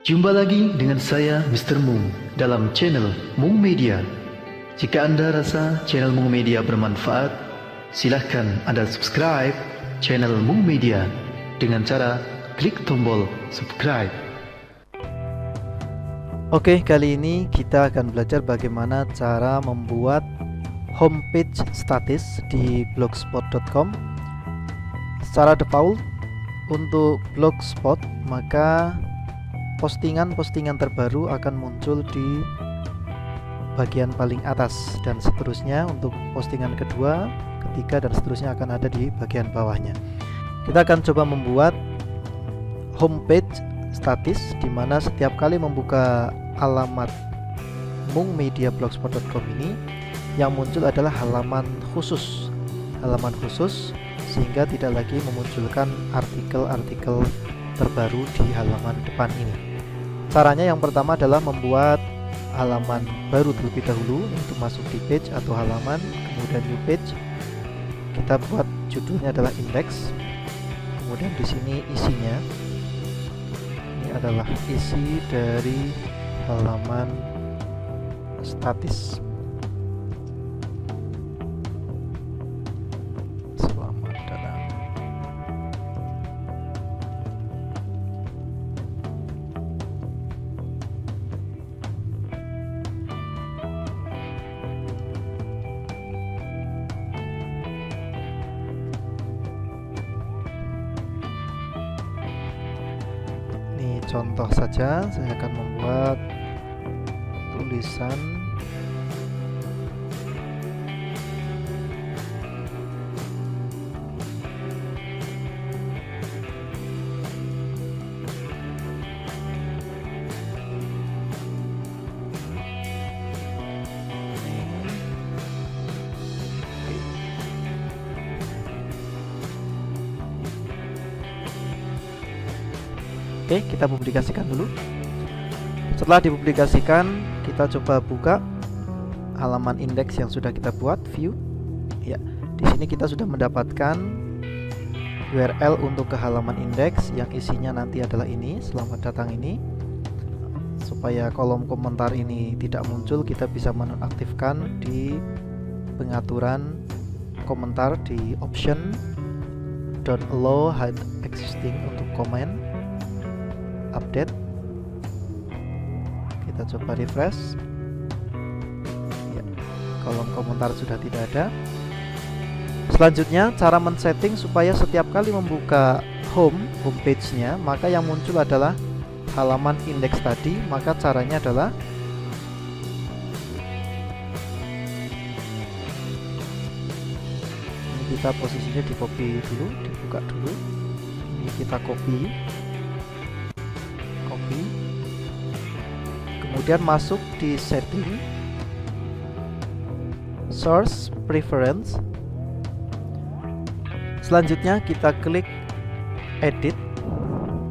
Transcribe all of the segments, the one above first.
Jumpa lagi dengan saya Mr. Mung dalam channel Mung Media. Jika Anda rasa channel Mung Media bermanfaat, silahkan Anda subscribe channel Mung Media dengan cara klik tombol subscribe. Oke, kali ini kita akan belajar bagaimana cara membuat homepage statis di blogspot.com. Secara default untuk blogspot, maka postingan-postingan terbaru akan muncul di bagian paling atas, dan seterusnya untuk postingan kedua, ketiga, dan seterusnya akan ada di bagian bawahnya. Kita akan coba membuat homepage statis di mana setiap kali membuka alamat mungmediablogspot.com ini yang muncul adalah halaman khusus sehingga tidak lagi memunculkan artikel-artikel terbaru di halaman depan ini. Caranya yang pertama adalah membuat halaman baru terlebih dahulu untuk masuk di page atau halaman, kemudian new page. Kita buat judulnya adalah index. Kemudian di sini isinya. Ini adalah isi dari halaman statis. Selamat datang. Ini contoh saja, saya akan membuat tulisan Oke, kita publikasikan dulu. Setelah dipublikasikan, kita coba buka halaman indeks yang sudah kita buat, view. Ya, di sini kita sudah mendapatkan URL untuk ke halaman indeks yang isinya nanti adalah ini, selamat datang ini. Supaya kolom komentar ini tidak muncul, kita bisa menonaktifkan di pengaturan komentar di option don't allow hide existing untuk komen. Update, kita coba refresh. Ya, kolom komentar sudah tidak ada. Selanjutnya, cara men-setting supaya setiap kali membuka homepage-nya, maka yang muncul adalah halaman indeks tadi. Maka caranya adalah ini, kita posisinya di copy dulu, dibuka dulu. Ini kita copy, kemudian masuk di setting, source preference. Selanjutnya kita klik edit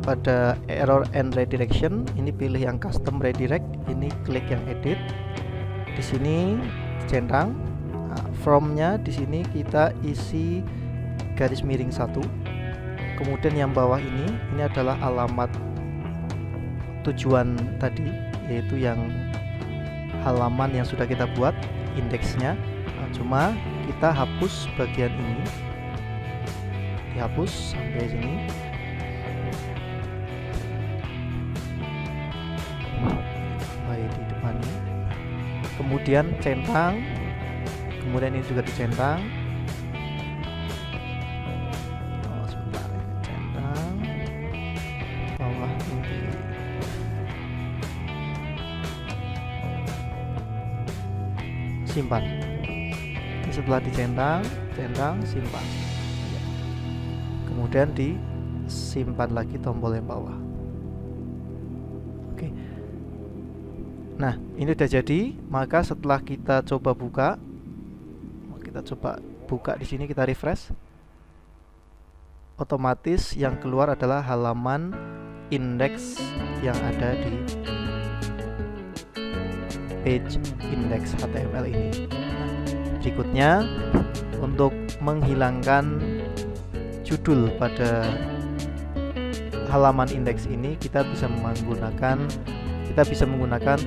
pada error and redirection. Ini pilih yang custom redirect, ini klik yang edit. Di sini centang. From-nya di sini kita isi garis miring 1. Kemudian yang bawah ini adalah alamat tujuan tadi, yaitu yang halaman yang sudah kita buat indeksnya. Cuma kita hapus bagian ini, dihapus sampai sini. Baik, di depannya. Kemudian centang, kemudian ini juga dicentang. Sebentar, centang bawah ini. Simpan. Setelah dicentang, simpan. Kemudian disimpan lagi tombol yang bawah. Oke. Nah, ini udah jadi. Maka setelah kita coba buka, di sini kita refresh. Otomatis yang keluar adalah halaman indeks yang ada di page index HTML ini. Berikutnya, untuk menghilangkan judul pada halaman indeks ini kita bisa menggunakan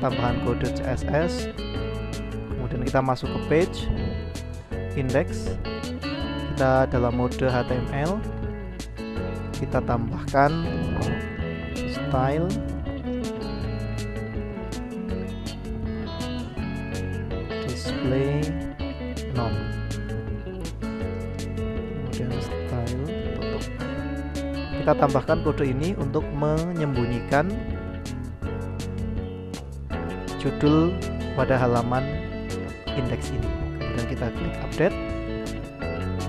tambahan kode CSS. Kemudian kita masuk ke page index, kita dalam mode HTML, kita tambahkan style display none, kemudian style tutup. Kita tambahkan kode ini untuk menyembunyikan judul pada halaman indeks ini. Kemudian kita klik update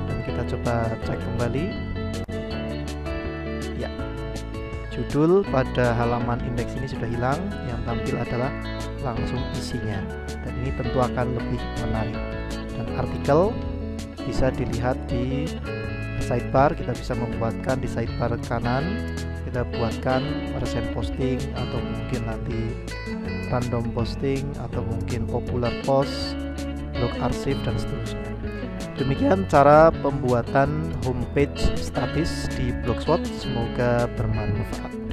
dan kita coba cek kembali. Ya, judul pada halaman indeks ini sudah hilang, yang tampil adalah langsung isinya, dan ini tentu akan lebih menarik. Dan artikel bisa dilihat di sidebar. Kita bisa membuatkan di sidebar kanan, kita buatkan recent posting, atau mungkin nanti random posting, atau mungkin popular post, blog archive, dan seterusnya. Demikian cara pembuatan homepage statis di Blogspot. Semoga bermanfaat.